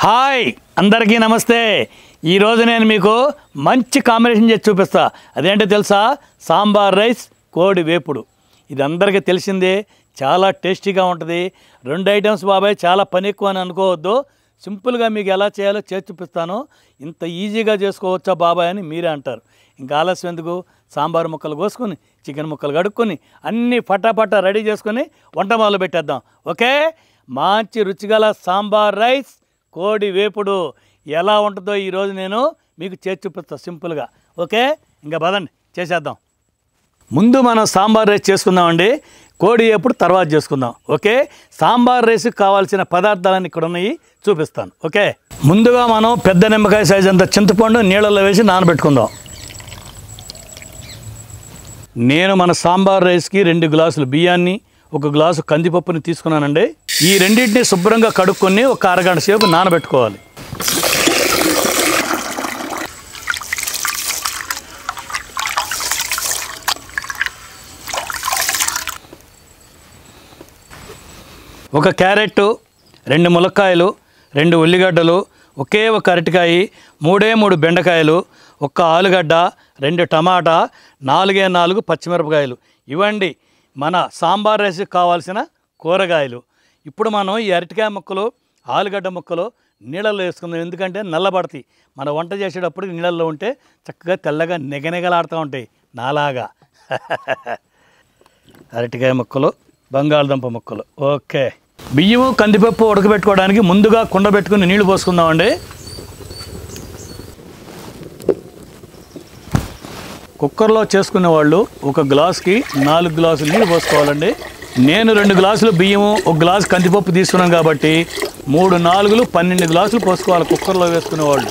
Hi అందరికీ నమస్తే. ఈరోజు నేను మీకు మంచి కాంబినేషన్ చేసి చూపిస్తా. అదేంటో తెలుసా? సాంబార్ రైస్ కోడి వేపుడు. ఇది అందరికీ తెలిసిందే, చాలా టేస్టీగా ఉంటుంది. 2 ఐటమ్స్ బాబాయ్, చాలా పని ఎక్కువ అని అనుకోవద్దు. సింపుల్గా మీకు ఎలా చేయాలో చేసి చూపిస్తాను. ఇంత ఈజీగా చేసుకోవచ్చా బాబాయ్ అని మీరే అంటారు. ఇంకా ఆలస్యం ఎందుకు? సాంబార్ ముక్కలు కోసుకొని, చికెన్ ముక్కలు కడుక్కొని, అన్నీ ఫటాఫటా రెడీ చేసుకొని వంట మొదలు పెట్టేద్దాం. ఓకే, మంచి రుచిగల సాంబార్ రైస్ కోడి వేపుడు ఎలా ఉంటుందో ఈరోజు నేను మీకు చేసి చూపిస్తాను సింపుల్గా. ఓకే, ఇంకా పదండి చేసేద్దాం. ముందు మనం సాంబార్ రైస్ చేసుకుందామండి. కోడి వేపుడు తర్వాత చేసుకుందాం. ఓకే, సాంబార్ రైస్కి కావాల్సిన పదార్థాలన్నీ ఇక్కడ ఉన్నాయి, చూపిస్తాను. ఓకే, ముందుగా మనం పెద్ద నిమ్మకాయ సైజ్ అంత చింతపండు నీళ్ళల్లో వేసి నానబెట్టుకుందాం. నేను మన సాంబార్ రైస్కి 2 గ్లాసులు బియ్యాన్ని, 1 గ్లాసు కందిపప్పుని తీసుకున్నానండి. ఈ రెండింటిని శుభ్రంగా కడుక్కొని ఒక అరగంట సేపు నానబెట్టుకోవాలి. ఒక క్యారెట్, 2 ములక్కాయలు, 2 ఉల్లిగడ్డలు, ఒకే ఒక అరటికాయ, 3 బెండకాయలు, 1 ఆలుగడ్డ, 2 టమాటా, 4 పచ్చిమిరపకాయలు. ఇవ్వండి మన సాంబార్ రైస్కి కావాల్సిన కూరగాయలు. ఇప్పుడు మనం ఈ అరటికాయ ముక్కలు, ఆలుగడ్డ ముక్కలు నీళ్ళల్లో వేసుకుందాం. ఎందుకంటే నల్లబడతాయి. మన వంట చేసేటప్పుడు నీళ్ళల్లో ఉంటే చక్కగా తెల్లగా నిగనిగలాడుతూ ఉంటాయి నాలాగా. అరటికాయ ముక్కలు, బంగాళదుంప ముక్కలు. ఓకే, బియ్యము కందిపప్పు ఉడకబెట్టుకోవడానికి ముందుగా కుండ పెట్టుకుని నీళ్లు పోసుకుందామండి. కుక్కర్లో చేసుకునే వాళ్ళు 1 గ్లాసుకి 4 గ్లాసులు నీళ్ళు పోసుకోవాలండి. నేను 2 గ్లాసులు బియ్యము, 1 గ్లాసు కందిపప్పు తీసుకున్నాను కాబట్టి 3 4 12 గ్లాసులు పోసుకోవాలి కుక్కర్లో వేసుకునే వాళ్ళు.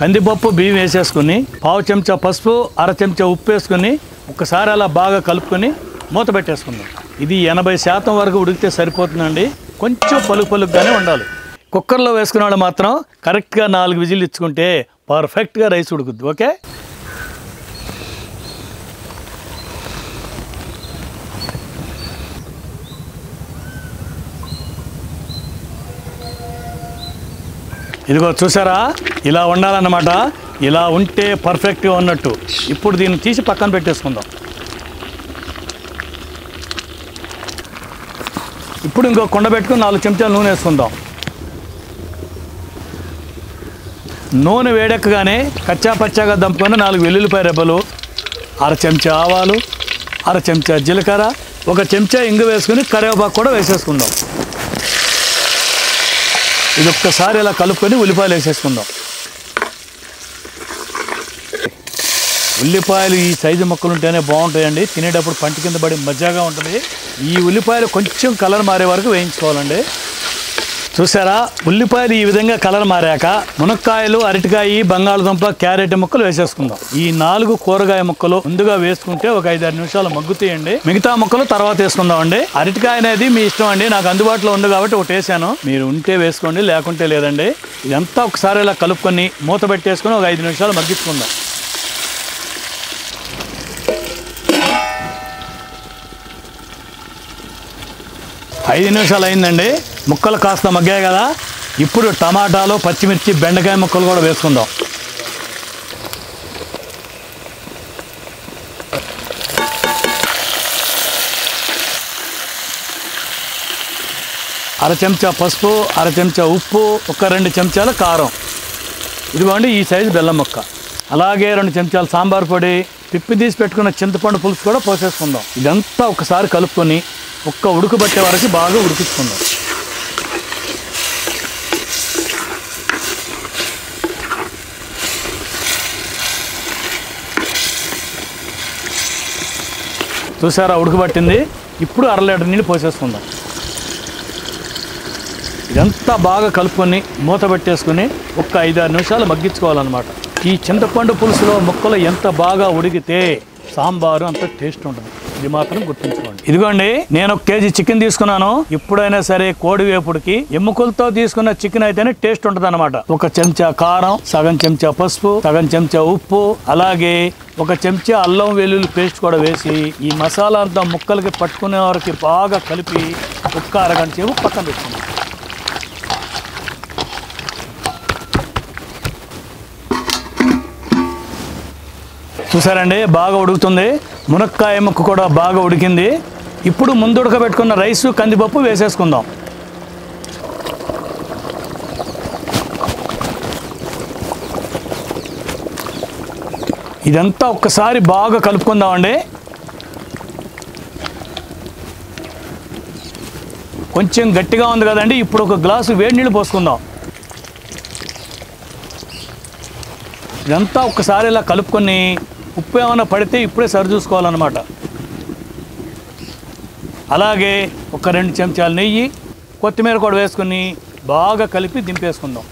కందిపప్పు బియ్యం వేసేసుకుని 1/2 చెంచా పసుపు, 1/2 చెంచా ఉప్పు వేసుకొని ఒకసారి అలా బాగా కలుపుకొని మూత పెట్టేసుకుందాం. ఇది 80% వరకు ఉడికితే సరిపోతుందండి. కొంచెం పలుకుగానే ఉండాలి. కుక్కర్లో వేసుకునే వాళ్ళు మాత్రం కరెక్ట్గా 4 విజిల్ ఇచ్చుకుంటే పర్ఫెక్ట్గా రైస్ ఉడుకుద్ది. ఓకే, ఇదిగో చూసారా, ఇలా ఉండాలన్నమాట. ఇలా ఉంటే పర్ఫెక్ట్గా ఉన్నట్టు. ఇప్పుడు దీన్ని తీసి పక్కన పెట్టేసుకుందాం. ఇప్పుడు ఇంకో కుండ పెట్టుకుని 4 చెంచాలు నూనె వేసుకుందాం. నూనె వేడెక్కగానే కచ్చా పచ్చాగా దంపుకొని 4 వెల్లుల్లిపాయ రెబ్బలు, 1/2 చెంచా ఆవాలు, 1/2 చెంచా జీలకర్ర, 1 చెంచా ఇంగు వేసుకుని కరివేపాకు కూడా వేసేసుకుందాం. ఇది ఒక్కసారి ఇలా కలుపుకొని ఉల్లిపాయలు వేసేసుకుందాం. ఉల్లిపాయలు ఈ సైజు ముక్కలు ఉంటేనే బాగుంటాయండి. తినేటప్పుడు పంట కింద పడి మజ్జాగా ఉంటుంది. ఈ ఉల్లిపాయలు కొంచెం కలర్ మారే వరకు వేయించుకోవాలండి. చూసారా, ఉల్లిపాయలు ఈ విధంగా కలర్ మారాక మునక్కాయలు, అరటికాయ, బంగాళదుంప, క్యారెట్ ముక్కలు వేసేసుకుందాం. ఈ 4 కూరగాయ ముక్కలు ముందుగా వేసుకుంటే ఒక 5-6 నిమిషాలు మగ్గుతాయండి. మిగతా ముక్కలు తర్వాత వేసుకుందాం అండి. అరటికాయ అనేది మీ ఇష్టం అండి. నాకు అందుబాటులో ఉంది కాబట్టి ఒకటి వేసాను. మీరు ఉంటే వేసుకోండి, లేకుంటే లేదండి. ఇదంతా ఒకసారి ఇలా కలుపుకొని మూత పెట్టేసుకొని ఒక 5 నిమిషాలు మగ్గించుకుందాం. ఐదు నిమిషాలు అయిందండి. ముక్కలు కాస్త మగ్గాయి కదా. ఇప్పుడు టమాటాలు, పచ్చిమిర్చి, బెండకాయ ముక్కలు కూడా వేసుకుందాం. అర చెంచా పసుపు, 1/2 చెంచా ఉప్పు, 2 చెంచాల కారం. ఇదిగోండి ఈ సైజు బెల్లం ముక్క. అలాగే 2 చెంచాలు సాంబార్ పొడి, పిప్పి తీసి పెట్టుకున్న చింతపండు పులుసు కూడా పోసేసుకుందాం. ఇదంతా ఒకసారి కలుపుకొని ఒక్క ఉడకబట్టే వరకు బాగా ఉడికించుకుందాం. చూసారా, ఉడకబట్టింది. ఇప్పుడు 1/2 లీటర్ నీళ్ళు పోసేసుకుందాం. ఇదంతా బాగా కలుపుకొని మూత పెట్టేసుకుని ఒక 5-6 నిమిషాలు మగ్గించుకోవాలన్నమాట. ఈ చింతపండు పులుసులో ముక్కలు ఎంత బాగా ఉడికితే సాంబారు అంత టేస్ట్ ఉంటుంది. ఇది మాత్రం గుర్తుంచుకోండి. ఇదిగోండి, నేను 1 కేజీ చికెన్ తీసుకున్నాను. ఎప్పుడైనా సరే కోడి వేపుడికి ఎముకలతో తీసుకున్న చికెన్ అయితేనే టేస్ట్ ఉంటుంది అనమాట. 1 చెంచా కారం, సగం చెంచా పసుపు, సగం చెంచా ఉప్పు, అలాగే 1 చెంచా అల్లం వెల్లుల్లి పేస్ట్ కూడా వేసి ఈ మసాలా అంతా ముక్కలకి పట్టుకునే వరకు బాగా కలిపి ఒక్క అరగంట సేపు పక్కన పెట్టుకున్నాం. చూసారండి, బాగా ఉడుకుతుంది. మునక్కాయ ముక్క కూడా బాగా ఉడికింది. ఇప్పుడు ముందు ఉడకబెట్టుకున్న రైసు, కందిపప్పు వేసేసుకుందాం. ఇదంతా ఒక్కసారి బాగా కలుపుకుందామండి. కొంచెం గట్టిగా ఉంది కదండి, ఇప్పుడు 1 గ్లాసు వేడి నీళ్ళు పోసుకుందాం. ఇదంతా ఒక్కసారి ఇలా కలుపుకొని ఉప్పు ఏమైనా పడితే ఇప్పుడే సరి చూసుకోవాలన్నమాట. అలాగే 1 2 చెంచాలు నెయ్యి, కొత్తిమీర కూడా వేసుకొని బాగా కలిపి దింపేసుకుందాం.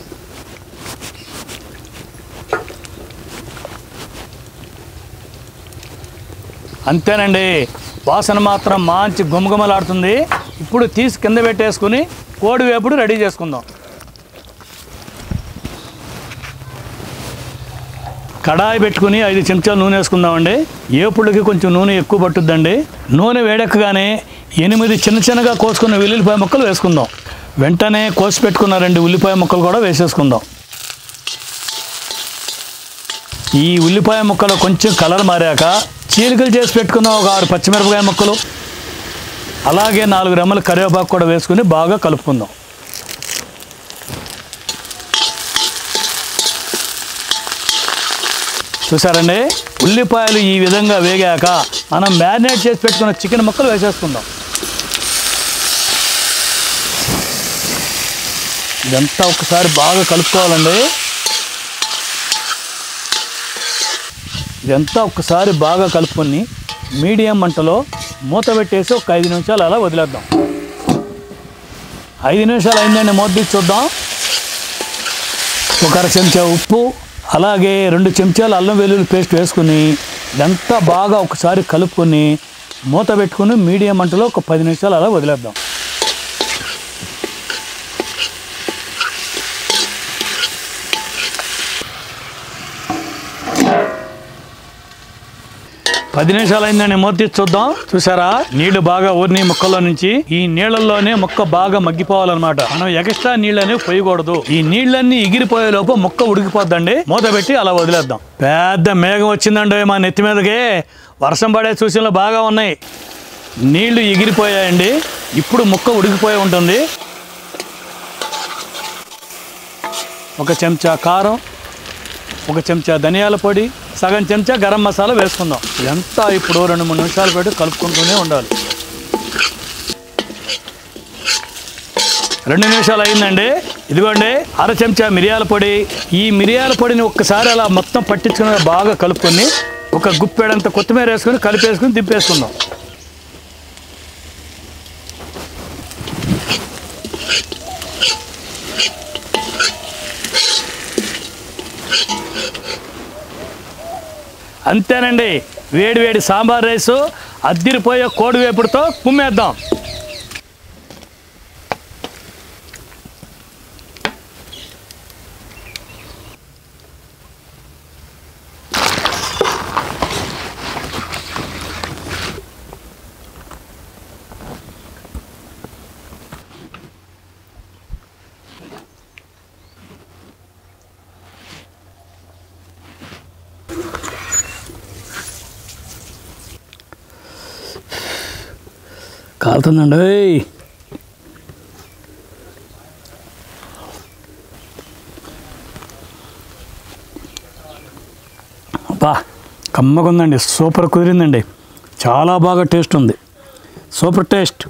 అంతేనండి, వాసన మాత్రం మంచి గుమగుమలాడుతుంది. ఇప్పుడు తీసి కింద పెట్టేసుకుని కోడి వేపుడు రెడీ చేసుకుందాం. కడాయి పెట్టుకుని 5 చెంచాలు నూనె వేసుకుందామండి. ఏపుళ్ళకి కొంచెం నూనె ఎక్కువ పట్టుద్దండి. నూనె వేడెక్కగానే 8 చిన్నగా కోసుకున్న ఉల్లిపాయ ముక్కలు వేసుకుందాం. వెంటనే కోసి పెట్టుకున్న 2 ఉల్లిపాయ ముక్కలు కూడా వేసేసుకుందాం. ఈ ఉల్లిపాయ ముక్కలు కొంచెం కలర్ మారాక చీలికలు చేసి పెట్టుకున్న 6 పచ్చిమిరపకాయ ముక్కలు, అలాగే 4 రెమ్మల కరివేపాకు కూడా వేసుకుని బాగా కలుపుకుందాం. చూసారండి, ఉల్లిపాయలు ఈ విధంగా వేగాక మనం మ్యారినేట్ చేసి పెట్టుకున్న చికెన్ ముక్కలు వేసేసుకుందాం. ఇదంతా ఒకసారి బాగా కలుపుకోవాలండి. ఇదంతా ఒకసారి బాగా కలుపుకొని మీడియం మంటలో మూత పెట్టేసి 5 నిమిషాలు అలా వదిలేద్దాం. 5 నిమిషాలు అయిందండి, మూత తీసి చూద్దాం. 1 చెంచా ఉప్పు, అలాగే 2 చెంచాలు అల్లం వెల్లుల్లి పేస్ట్ వేసుకుని ఇదంతా బాగా ఒకసారి కలుపుకొని మూత పెట్టుకుని మీడియం మంటలో 10 నిమిషాలు అలా వదిలేద్దాం. పది నిమిషాలు అయిందండి, మూత తీసి చూద్దాం. చూసారా, నీళ్లు బాగా ఊరిని ముక్కల్లో నుంచి. ఈ నీళ్లలోనే ముక్క బాగా మగ్గిపోవాలన్నమాట. మనం ఎక్స్ట్రా నీళ్ళని పోయకూడదు. ఈ నీళ్ళన్నీ ఎగిరిపోయే లోపు ముక్క ఉడికిపోద్దండి. మూత పెట్టి అలా వదిలేద్దాం. పెద్ద మేఘం వచ్చిందండి మా నెత్తి మీదకి. వర్షం పడే సూచనలు బాగా ఉన్నాయి. నీళ్లు ఎగిరిపోయాయండి. ఇప్పుడు ముక్క ఉడికిపోయి ఉంటుంది. 1 చెంచా కారం, 1 చెంచా ధనియాల పొడి, సగం చెంచా గరం మసాలా వేసుకుందాం. ఇదంతా ఇప్పుడు 2-3 నిమిషాలు పెట్టి కలుపుకుంటూనే ఉండాలి. 2 నిమిషాలు అయిందండి. ఇదిగోండి, 1/2 చెంచా మిరియాల పొడి. ఈ మిరియాల పొడిని ఒక్కసారి అలా మొత్తం పట్టించుకుని బాగా కలుపుకొని 1 గుప్పెడంత కొత్తిమీర వేసుకొని కలిపేసుకుని దింపేసుకుందాం. అంతేనండి, వేడి వేడి సాంబార్ రైసు అద్దిరిపోయే కోడి వేపుడుతో కుమ్మేద్దాం. కాలుతుందండి. అబ్బా, కమ్మగా ఉందండి. సూపర్ కుదిరిందండి. చాలా బాగా టేస్ట్ ఉంది. Super taste.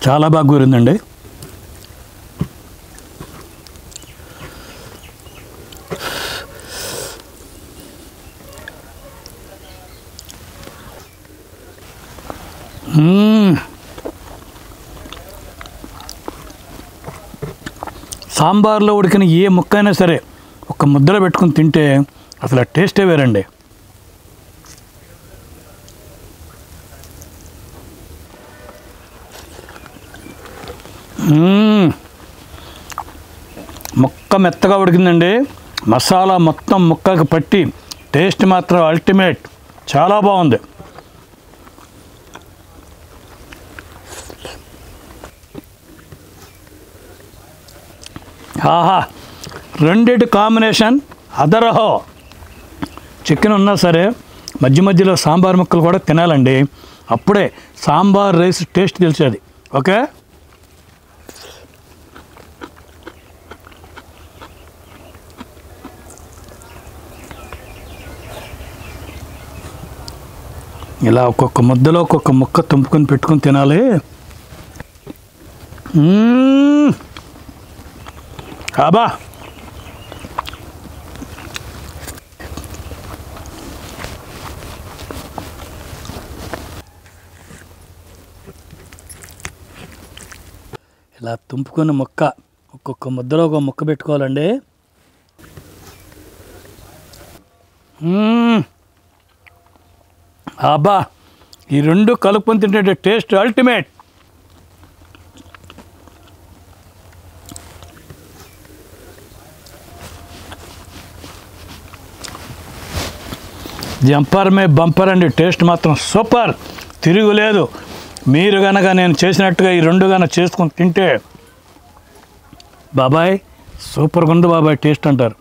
చాలా బాగా కుదిరిందండి. సాంబార్లో ఉడికిన ఏ ముక్క అయినా సరే ఒక ముద్దలో పెట్టుకుని తింటే అసలు ఆ టేస్టే వేరండి. ముక్క మెత్తగా ఉడికిందండి. మసాలా మొత్తం ముక్కకి పట్టి టేస్ట్ మాత్రం అల్టిమేట్, చాలా బాగుంది. ఆహా, రెండిటి కాంబినేషన్ అదరహో. చికెన్ ఉన్నా సరే మధ్య మధ్యలో సాంబార్ ముక్కలు కూడా తినాలండి, అప్పుడే సాంబార్ రైస్ టేస్ట్ తెలిసేది. ఓకే, ఇలా ఒక్కొక్క ముద్దలో ఒక్కొక్క ముక్క తుంపుకొని పెట్టుకొని తినాలి. అబ్బా, ఇలా తుంపుకొని ముక్క ఒక్కొక్క ముద్దలో ఒక ముక్క పెట్టుకోవాలండి. అబ్బా, ఈ రెండు కలుపుకొని తింటే టేస్ట్ అల్టిమేట్. జంపర్ మే బంపర్ అండి, టేస్ట్ మాత్రం సూపర్, తిరుగులేదు. మీరు కనుక నేను చేసినట్టుగా ఈ రెండు కనుక చేసుకొని తింటే బాబాయ్ సూపర్గా ఉంది బాబాయ్ టేస్ట్ అంటారు.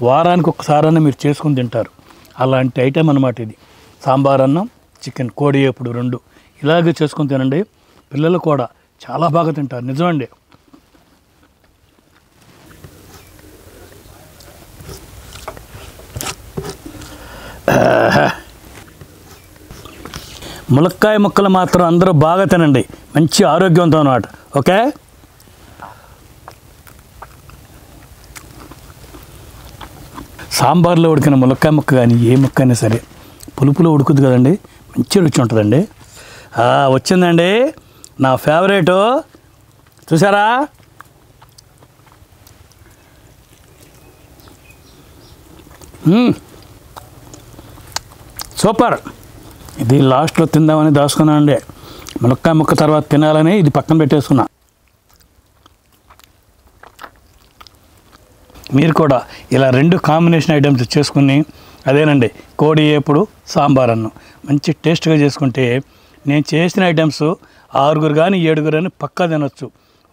వారానికి ఒకసారైనా మీరు చేసుకొని తింటారు. అలాంటి ఐటెం అన్నమాట ఇది. సాంబార్ అన్నం, చికెన్, కోడి వేపుడు రెండు ఇలాగే చేసుకొని తినండి. పిల్లలు కూడా చాలా బాగా తింటారు, నిజమండి. ములక్కాయ ముక్కలు మాత్రం అందరూ బాగా తినండి, మంచి ఆరోగ్యంతో అన్నమాట. ఓకే, సాంబార్లో ఉడికిన ములక్కాయ ముక్క కానీ ఏ ముక్క అయినా సరే పులుపులో ఉడుకుద్ది కదండి, మంచి రుచి ఉంటుందండి. వచ్చిందండి నా ఫేవరెటు, చూసారా? సూపర్. ఇది లాస్ట్లో తిందామని దాచుకున్నానండి, ములక్కాయ ముక్క తర్వాత తినాలని ఇది పక్కన పెట్టేసుకున్నా. మీరు కూడా ఇలా రెండు కాంబినేషన్ ఐటమ్స్ చేసుకుని, అదేనండి కోడి వేపుడు, సాంబార్ అన్నం మంచి టేస్ట్గా చేసుకుంటే నేను చేసిన ఐటమ్స్ 6 కానీ 7 కానీ పక్కా తినొచ్చు.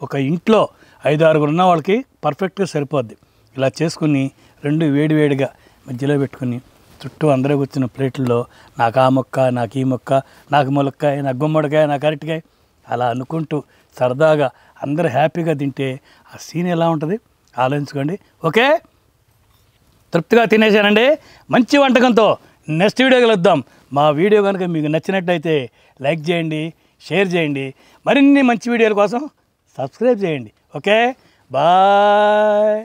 ఒక ఇంట్లో 5-6 ఉన్న వాళ్ళకి పర్ఫెక్ట్గా సరిపోద్ది. ఇలా చేసుకుని రెండు వేడివేడిగా మధ్యలో పెట్టుకుని చుట్టూ అందరూ కూర్చున్న ప్లేట్లలో నాకు ఆ మొక్క, నాకు ఈ మొక్క, నాకు ములక్కాయ, నాకు గుమ్మడికాయ, నాకు అరటికాయ అలా అనుకుంటూ సరదాగా అందరూ హ్యాపీగా తింటే ఆ సీన్ ఎలా ఉంటుంది ఆలోచించుకోండి. ఓకే, తృప్తిగా తినేసానండి మంచి వంటకంతో. నెక్స్ట్ వీడియో కలుద్దాం. మా వీడియో కనుక మీకు నచ్చినట్లయితే లైక్ చేయండి, షేర్ చేయండి. మరిన్ని మంచి వీడియోల కోసం సబ్స్క్రైబ్ చేయండి. Okay, bye.